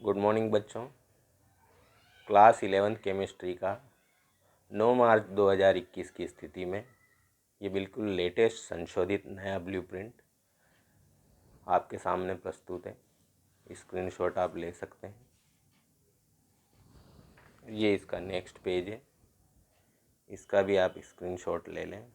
Good morning बच्चों। Class 11 chemistry का 9 मार्च 2021 की स्थिति में ये बिल्कुल लेटेस्ट संशोधित नया ब्लूप्रिंट आपके सामने प्रस्तुत है। स्क्रीनशॉट आप ले सकते हैं। ये इसका नेक्स्ट पेज है, इसका भी आप स्क्रीनशॉट ले लें।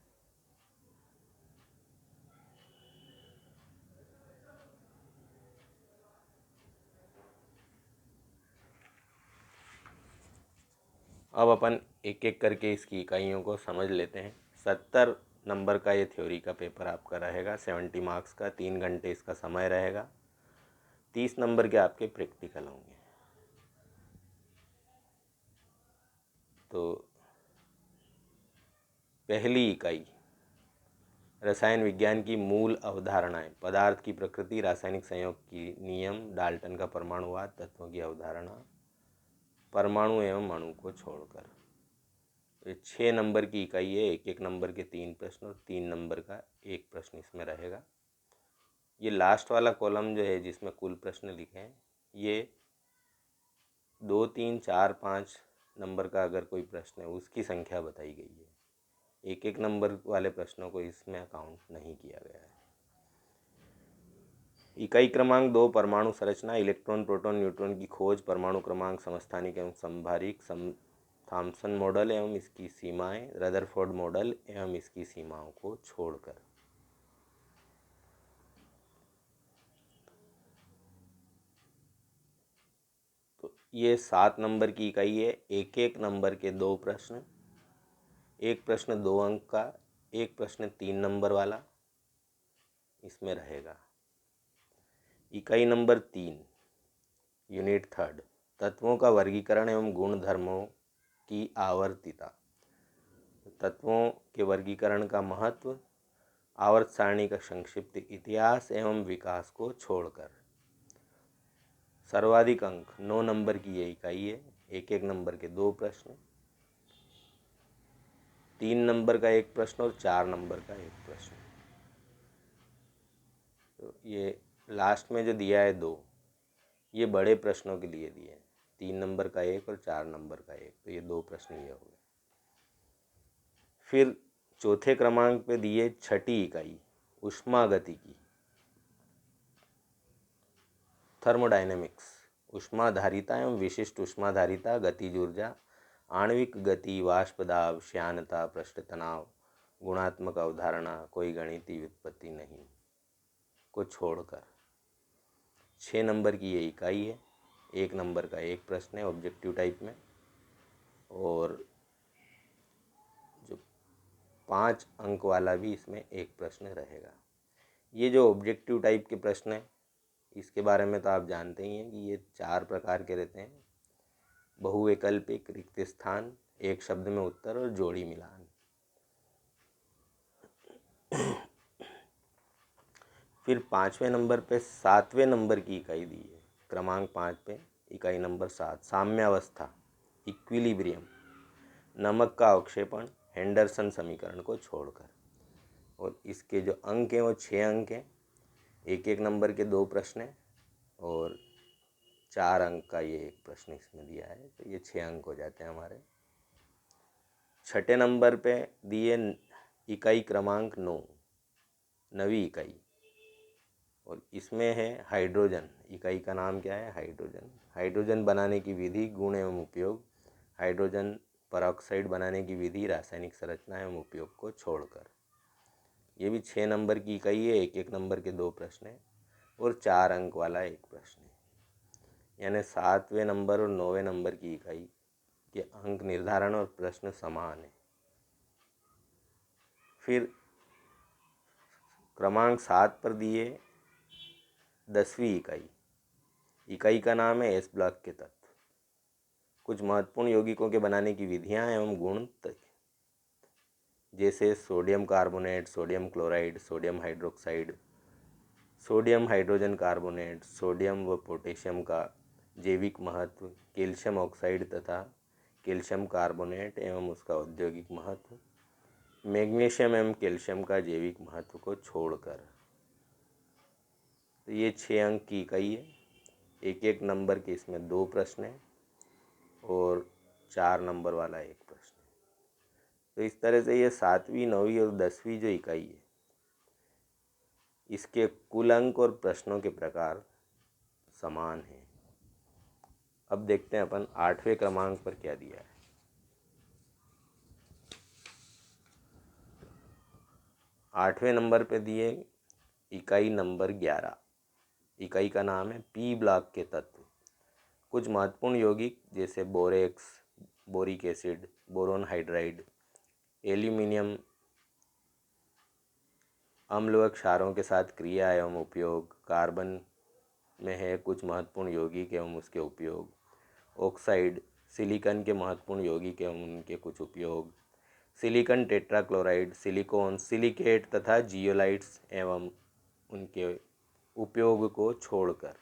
अब अपन एक एक करके इसकी इकाइयों को समझ लेते हैं। 70 नंबर का ये थ्योरी का पेपर आपका रहेगा, 70 मार्क्स का, 3 घंटे इसका समय रहेगा। 30 नंबर के आपके प्रैक्टिकल होंगे। तो पहली इकाई रसायन विज्ञान की मूल अवधारणाएं, पदार्थ की प्रकृति, रासायनिक संयोग की नियम, डाल्टन का परमाणुवाद, तत्वों की अवधारणा, परमाणु एवं अणु को छोड़कर। ये 6 नंबर की इकाई है। एक एक नंबर के 3 प्रश्न और 3 नंबर का एक प्रश्न इसमें रहेगा। ये लास्ट वाला कॉलम जो है जिसमें कुल प्रश्न लिखे हैं, ये 2, 3, 4, 5 नंबर का अगर कोई प्रश्न है उसकी संख्या बताई गई है। एक एक नंबर वाले प्रश्नों को इसमें काउंट नहीं किया गया है। इकाई क्रमांक 2 परमाणु संरचना, इलेक्ट्रॉन, प्रोटॉन, न्यूट्रॉन की खोज, परमाणु क्रमांक, समस्थानिक एवं संभारिक, थॉम्सन मॉडल एवं इसकी सीमाएं, रदरफोर्ड मॉडल एवं इसकी सीमाओं को छोड़कर। तो ये 7 नंबर की इकाई है। एक एक नंबर के 2 प्रश्न, एक प्रश्न 2 अंक का, एक प्रश्न 3 नंबर वाला इसमें रहेगा। इकाई नंबर 3 यूनिट 3, तत्वों का वर्गीकरण एवं गुण धर्मों की आवर्तिता। तत्वों के वर्गीकरण का महत्व, आवर्त सारणी का संक्षिप्त इतिहास एवं विकास को छोड़कर। सर्वाधिक अंक 9 नंबर की ये इकाई है। एक एक नंबर के 2 प्रश्न, 3 नंबर का एक प्रश्न और 4 नंबर का एक प्रश्न। तो ये लास्ट में जो दिया है 2, ये बड़े प्रश्नों के लिए दिए हैं। 3 नंबर का एक और 4 नंबर का एक, तो ये 2 प्रश्न ये हो गए। फिर चौथे क्रमांक पे दिए छठी इकाई ऊष्मागतिकी, थर्मोडायनेमिक्स, ऊष्माधारिता एवं विशिष्ट ऊष्माधारिता, गतिज ऊर्जा, आणविक गति, वाष्प दाब, श्यानता, पृष्ठ तनाव, गुणात्मक अवधारणा, कोई गणितीय व्युत्पत्ति नहीं को छोड़कर। 6 नंबर की ये इकाई है। 1 नंबर का एक प्रश्न है ऑब्जेक्टिव टाइप में, और जो 5 अंक वाला भी इसमें एक प्रश्न रहेगा। ये जो ऑब्जेक्टिव टाइप के प्रश्न हैं इसके बारे में तो आप जानते ही हैं कि ये 4 प्रकार के रहते हैं: बहुवैकल्पिक, रिक्त स्थान, एक शब्द में उत्तर और जोड़ी मिलान। फिर 5वें नंबर पे 7वें नंबर की इकाई दी है। क्रमांक 5 पे इकाई नंबर 7 साम्यावस्था, इक्विलिब्रियम, नमक का अवक्षेपण, हेंडरसन समीकरण को छोड़कर। और इसके जो अंक हैं वो 6 अंक हैं। एक एक नंबर के 2 प्रश्न हैं और 4 अंक का ये एक प्रश्न इसमें दिया है, तो ये 6 अंक हो जाते हैं हमारे। छठे नंबर पे दिए इकाई क्रमांक 9, नवी इकाई, और इसमें है हाइड्रोजन। इकाई का नाम क्या है? हाइड्रोजन। हाइड्रोजन बनाने की विधि, गुण एवं उपयोग, हाइड्रोजन परऑक्साइड बनाने की विधि, रासायनिक संरचना एवं उपयोग को छोड़कर। ये भी 6 नंबर की इकाई है। एक एक नंबर के 2 प्रश्न हैं और 4 अंक वाला एक प्रश्न है। यानी 7वें नंबर और 9वें नंबर की इकाई के अंक निर्धारण और प्रश्न समान है। फिर क्रमांक 7 पर दिए 10वीं इकाई, इकाई का नाम है एस ब्लॉक के तत्व, कुछ महत्वपूर्ण यौगिकों के बनाने की विधियां एवं गुण, जैसे sodium carbonate, sodium chloride, sodium hydroxide, sodium hydrogen carbonate, sodium व पोटेशियम का जैविक महत्व, कैल्शियम ऑक्साइड तथा कैल्शियम कार्बोनेट एवं उसका औद्योगिक महत्व, मैग्नीशियम एवं कैल्शियम का जैविक महत्व को छोड़कर। तो ये 6 अंक की इकाई है। एक एक नंबर के इसमें 2 प्रश्न हैं और 4 नंबर वाला एक प्रश्न है। तो इस तरह से ये 7वीं 9वीं और 10वीं जो इकाई है इसके कुल अंक और प्रश्नों के प्रकार समान हैं। अब देखते हैं अपन 8वें क्रमांक पर क्या दिया है। 8वें नंबर पे दिए इकाई नंबर 11। इकाई का नाम है पी ब्लॉक के तत्व। कुछ महत्वपूर्ण यौगिक जैसे borax, boric acid, boron hydride, aluminium अम्ल व क्षारों के साथ क्रिया एवं उपयोग, कार्बन में है कुछ महत्वपूर्ण यौगिक एवं उसके उपयोग, ऑक्साइड, सिलिकॉन के महत्वपूर्ण यौगिक एवं उनके कुछ उपयोग, सिलिकॉन टेट्राक्लोराइड, सिलिकॉन, सिलिकेट तथा जियोलाइट्स एवं उनके उपयोग को छोड़कर।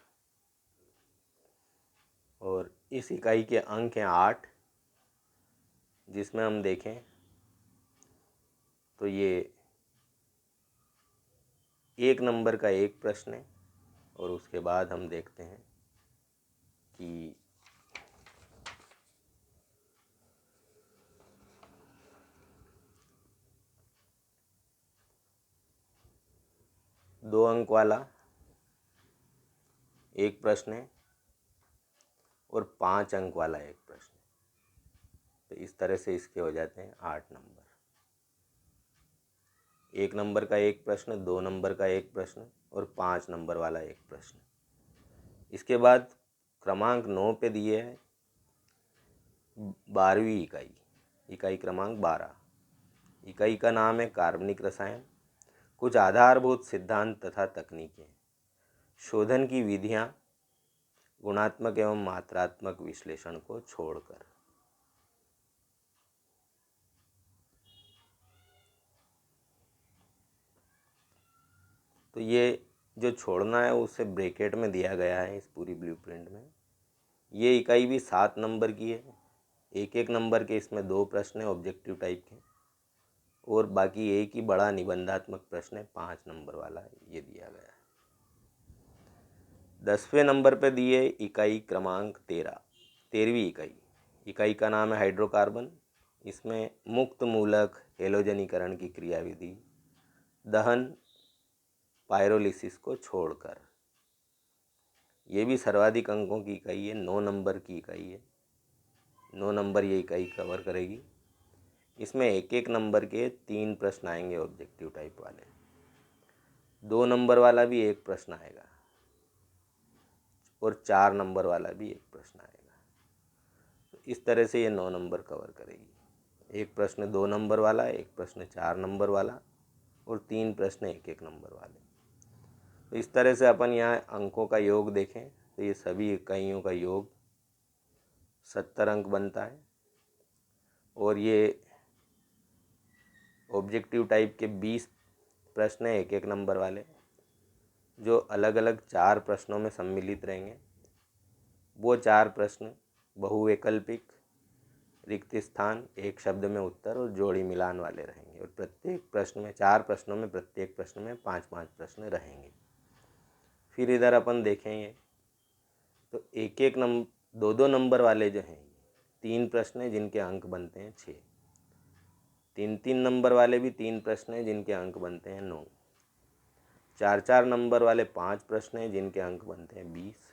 और इस इकाई के अंक हैं 8, जिसमें हम देखें तो ये 1 नंबर का एक प्रश्न है और उसके बाद हम देखते हैं कि दो अंक वाला एक प्रश्न है और 5 अंक वाला एक प्रश्न है। तो इस तरह से इसके हो जाते हैं 8 नंबर। 1 नंबर का एक प्रश्न, 2 नंबर का एक प्रश्न और 5 नंबर वाला एक प्रश्न। इसके बाद क्रमांक 9 पे दिए है 12वीं इकाई, इकाई क्रमांक 12। इकाई का नाम है कार्बनिक रसायन। कुछ आधारभूत सिद्धांत तथा तकनीकें, शोधन की विधियां, गुणात्मक एवं मात्रात्मक विश्लेषण को छोड़कर। तो ये जो छोड़ना है उसे ब्रैकेट में दिया गया है इस पूरी ब्लूप्रिंट में। ये इकाई भी 7 नंबर की है। एक एक नंबर के इसमें 2 प्रश्न हैं ऑब्जेक्टिव टाइप के और बाकी एक ही बड़ा निबंधात्मक प्रश्न है 5 नंबर वाला, ये दिया गया है। 10वें नंबर पे दिए इकाई क्रमांक 13, 13वीं इकाई। इकाई का नाम है हाइड्रोकार्बन। इसमें मुक्त मूलक हेलोजनीकरण की क्रियाविधि, दहन, पायरोलिसिस को छोड़कर। ये भी सर्वाधिक अंकों की इकाई है, 9 नंबर की इकाई है। 9 नंबर ये इकाई कवर करेगी। इसमें एक एक नंबर के 3 प्रश्न आएंगे ऑब्जेक्टिव टाइप वाले। 2 नंबर वाला भी एक प्रश्न आएगा और 4 नंबर वाला भी एक प्रश्न आएगा। तो इस तरह से ये 9 नंबर कवर करेगी। एक प्रश्न 2 नंबर वाला, एक प्रश्न 4 नंबर वाला और 3 प्रश्न एक एक नंबर वाले। तो इस तरह से अपन यहाँ अंकों का योग देखें तो ये सभी इकाइयों का योग 70 अंक बनता है। और ये ऑब्जेक्टिव टाइप के 20 प्रश्न हैं एक एक नंबर वाले, जो अलग अलग 4 प्रश्नों में सम्मिलित रहेंगे। वो 4 प्रश्न बहुवैकल्पिक, रिक्त स्थान, एक शब्द में उत्तर और जोड़ी मिलान वाले रहेंगे। और प्रत्येक प्रश्न में 4 प्रश्नों में प्रत्येक प्रश्न में 5-5 प्रश्न रहेंगे। फिर इधर अपन देखेंगे तो एक एक नंबर 2-2 नंबर वाले जो हैं 3 प्रश्न हैं जिनके अंक बनते हैं 6। 3-3 नंबर वाले भी 3 प्रश्न हैं जिनके अंक बनते हैं 9। 4-4 नंबर वाले 5 प्रश्न हैं जिनके अंक बनते हैं 20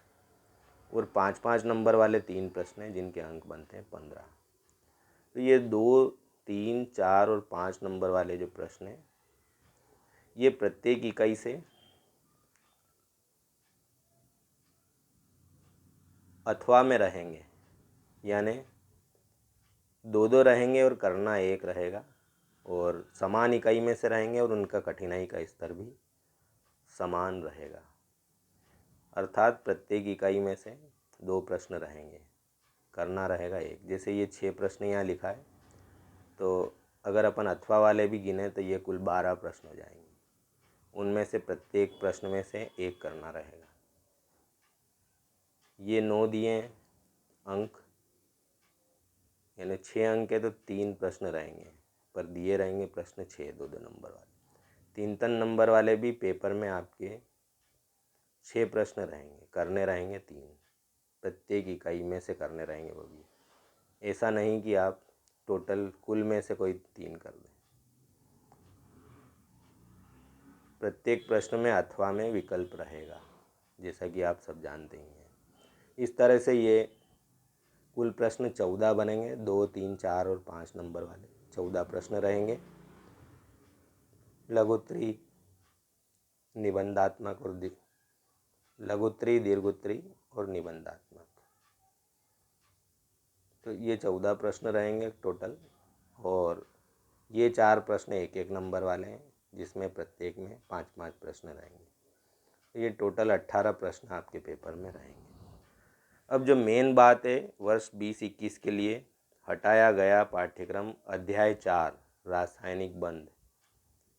और 5-5 नंबर वाले 3 प्रश्न हैं जिनके अंक बनते हैं 15। तो ये 2, 3, 4 और 5 नंबर वाले जो प्रश्न हैं ये प्रत्येक इकाई से अथवा में रहेंगे, यानी 2-2 रहेंगे और करना एक रहेगा, और समान इकाई में से रहेंगे और उनका कठिनाई का स्तर भी समान रहेगा। अर्थात प्रत्येक इकाई में से 2 प्रश्न रहेंगे, करना रहेगा एक। जैसे ये 6 प्रश्न यहाँ लिखा है तो अगर अपन अथवा वाले भी गिने तो ये कुल 12 प्रश्न हो जाएंगे। उनमें से प्रत्येक प्रश्न में से एक करना रहेगा। ये 9 दिए अंक, यानी 6 अंक है तो 3 प्रश्न रहेंगे, पर दिए रहेंगे प्रश्न 6 2-2 नंबर वाले। 3-3 नंबर वाले भी पेपर में आपके 6 प्रश्न रहेंगे, करने रहेंगे 3, प्रत्येक इकाई में से करने रहेंगे वो भी। ऐसा नहीं कि आप टोटल कुल में से कोई 3 कर दें। प्रत्येक प्रश्न में अथवा में विकल्प रहेगा, जैसा कि आप सब जानते ही हैं। इस तरह से ये कुल प्रश्न 14 बनेंगे, 2, 3, 4 और 5 नंबर वाले 14 प्रश्न रहेंगे। लघुत्तरी, निबंधात्मक और लघुत्तरी, दीर्घोत्तरी और निबंधात्मक। तो ये 14 प्रश्न रहेंगे टोटल, और ये 4 प्रश्न 1-1 नंबर वाले हैं, जिसमें प्रत्येक में 5-5 प्रश्न रहेंगे। ये टोटल 18 प्रश्न आपके पेपर में रहेंगे। अब जो मेन बात है, वर्ष 20-21 के लिए हटाया गया पाठ्यक्रम अध्याय 4 रासायनिक बंध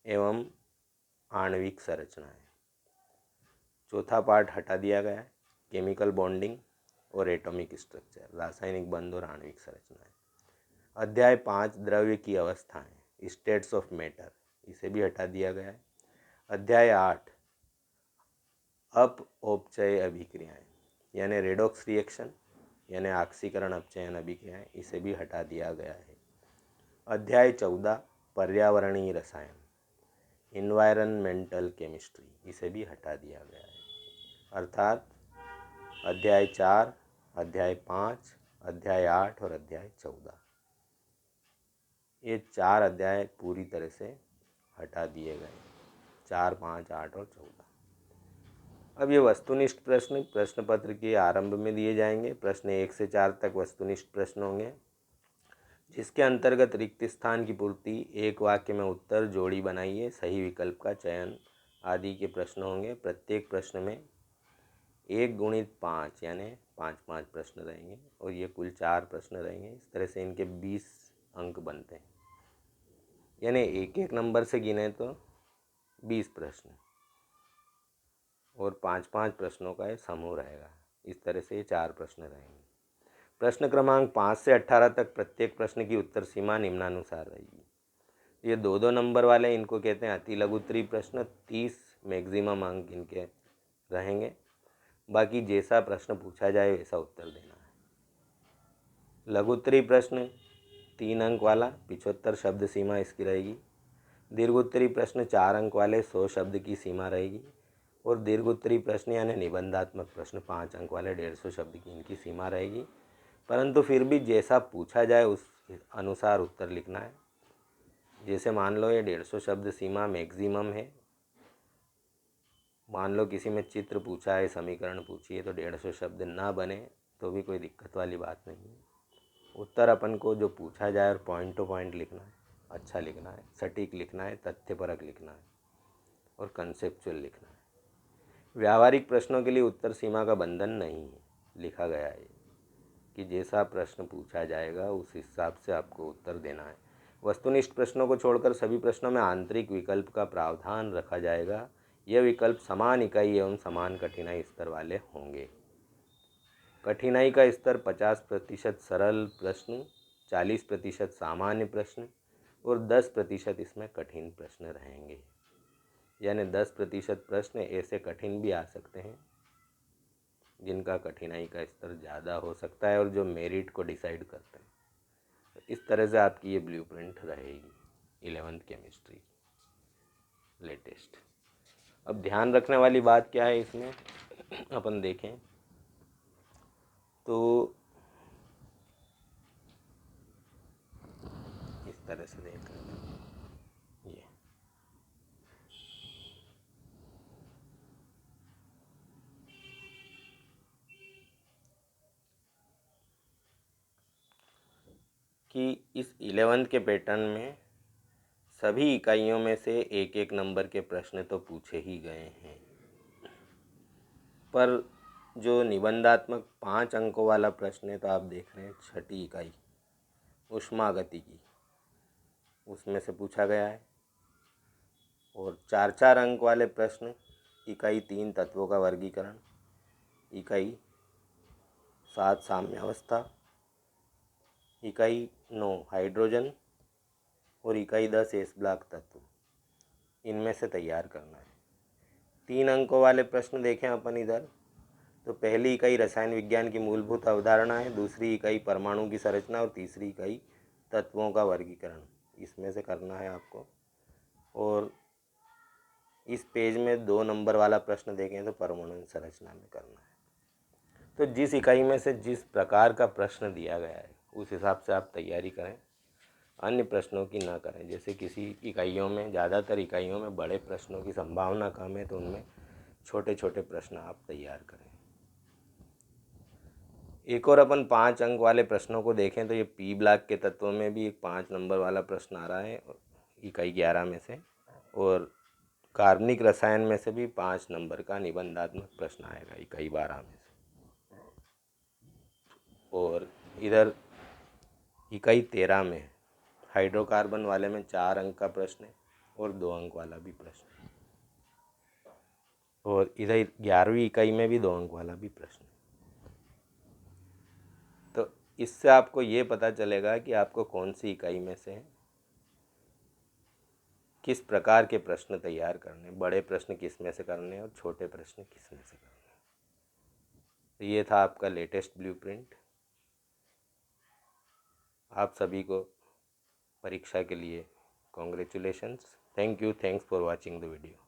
एवं आणविक संरचनाएं। चौथा पार्ट हटा दिया गया है, केमिकल बॉन्डिंग और एटॉमिक स्ट्रक्चर, रासायनिक बंध और आणविक संरचनाएं। अध्याय 5 द्रव्य की अवस्थाएं, स्टेट्स ऑफ मैटर, इसे भी हटा दिया गया है। अध्याय 8 अपऔपचय अभिक्रियाएं, यानी रेडॉक्स रिएक्शन यानी ऑक्सीकरण अपचयन अभिक्रियाएं, इसे भी हटा दिया गया है। अध्याय 14 पर्यावरणीय रसायन, इन्वायरमेंटल केमिस्ट्री, इसे भी हटा दिया गया है। अर्थात अध्याय 4, अध्याय 5, अध्याय 8 और अध्याय 14, ये 4 अध्याय पूरी तरह से हटा दिए गए, 4, 5, 8 और 14। अब ये वस्तुनिष्ठ प्रश्न प्रश्न पत्र के आरंभ में दिए जाएंगे। प्रश्न 1 से 4 तक वस्तुनिष्ठ प्रश्न होंगे, जिसके अंतर्गत रिक्त स्थान की पूर्ति, एक वाक्य में उत्तर, जोड़ी बनाइए, सही विकल्प का चयन आदि के प्रश्न होंगे। प्रत्येक प्रश्न में 1 गुणित 5 यानी 5-5 प्रश्न रहेंगे, और ये कुल 4 प्रश्न रहेंगे। इस तरह से इनके 20 अंक बनते हैं, यानी 1-1 नंबर से गिने तो 20 प्रश्न, और 5-5 प्रश्नों का ये समूह रहेगा। इस तरह से ये 4 प्रश्न रहेंगे। प्रश्न क्रमांक 5 से 18 तक प्रत्येक प्रश्न की उत्तर सीमा निम्नानुसार रहेगी। ये 2-2 नंबर वाले, इनको कहते हैं अति लघुत्तरी प्रश्न। 30 मैक्सिमम अंक इनके रहेंगे। बाकी जैसा प्रश्न पूछा जाए वैसा उत्तर देना है। लघुत्तरी प्रश्न 3 अंक वाला 75 शब्द सीमा इसकी रहेगी। दीर्घोत्तरी प्रश्न 4 अंक वाले 100 शब्द की सीमा रहेगी, और दीर्घोत्तरी प्रश्न यानी निबंधात्मक प्रश्न 5 अंक वाले 150 शब्द की इनकी सीमा रहेगी। परंतु फिर भी जैसा पूछा जाए उस अनुसार उत्तर लिखना है। जैसे मान लो ये 150 शब्द सीमा मैक्सिमम है, मान लो किसी में चित्र पूछा है, समीकरण पूछी है, तो 150 शब्द ना बने तो भी कोई दिक्कत वाली बात नहीं है। उत्तर अपन को जो पूछा जाए और पॉइंट टू पॉइंट लिखना है, अच्छा लिखना है, सटीक लिखना है, तथ्यपरक लिखना है और कंसेप्चुअल लिखना है। व्यावहारिक प्रश्नों के लिए उत्तर सीमा का बंधन नहीं है, लिखा गया है कि जैसा प्रश्न पूछा जाएगा उस हिसाब से आपको उत्तर देना है। वस्तुनिष्ठ प्रश्नों को छोड़कर सभी प्रश्नों में आंतरिक विकल्प का प्रावधान रखा जाएगा। यह विकल्प समान इकाई एवं समान कठिनाई स्तर वाले होंगे। कठिनाई का स्तर 50% सरल प्रश्न, 40% सामान्य प्रश्न और 10% इसमें कठिन प्रश्न रहेंगे। यानी 10% प्रश्न ऐसे कठिन भी आ सकते हैं जिनका कठिनाई का स्तर ज़्यादा हो सकता है और जो मेरिट को डिसाइड करते हैं। तो इस तरह से आपकी ये ब्लूप्रिंट रहेगी 11th केमिस्ट्री लेटेस्ट। अब ध्यान रखने वाली बात क्या है इसमें अपन देखें तो इस तरह से देख लेते हैं। ये कि इस 11th के पैटर्न में सभी इकाइयों में से 1-1 नंबर के प्रश्न तो पूछे ही गए हैं, पर जो निबंधात्मक 5 अंकों वाला प्रश्न है तो आप देख रहे हैं 6ठी इकाई ऊष्मागतिकी, उसमें से पूछा गया है। और 4-4 अंक वाले प्रश्न इकाई 3 तत्वों का वर्गीकरण, इकाई 7 साम्यावस्था, इकाई 9 हाइड्रोजन और इकाई 10 एस ब्लॉक तत्व, इनमें से तैयार करना है। 3 अंकों वाले प्रश्न देखें अपन इधर, तो पहली इकाई रसायन विज्ञान की मूलभूत अवधारणा है, दूसरी इकाई परमाणु की संरचना और तीसरी इकाई तत्वों का वर्गीकरण। इसमें से करना है आपको। और इस पेज में 2 नंबर वाला प्रश्न देखें तो परमाणु संरचना में करना है। तो जिस इकाई में से जिस प्रकार का प्रश्न दिया गया है उस हिसाब से आप तैयारी करें, अन्य प्रश्नों की ना करें। जैसे किसी इकाइयों में, ज़्यादातर इकाइयों में बड़े प्रश्नों की संभावना कम है, तो उनमें छोटे छोटे प्रश्न आप तैयार करें। एक और अपन 5 अंक वाले प्रश्नों को देखें तो ये पी ब्लॉक के तत्वों में भी एक 5 नंबर वाला प्रश्न आ रहा है इकाई 11 में से, और कार्बनिक रसायन में से भी 5 नंबर का निबंधात्मक प्रश्न आएगा इकाई 12 में से। और इधर इकाई 13 में हाइड्रोकार्बन वाले में 4 अंक का प्रश्न है और 2 अंक वाला भी प्रश्न है। और इधर 11वीं इकाई में भी 2 अंक वाला भी प्रश्न है। तो इससे आपको ये पता चलेगा कि आपको कौन सी इकाई में से किस प्रकार के प्रश्न तैयार करने, बड़े प्रश्न किस में से करने और छोटे प्रश्न किस में से करने। तो ये था आपका लेटेस्ट ब्लूप्रिंट। आप सभी को परीक्षा के लिए congratulations. Thank you, thanks for watching the video.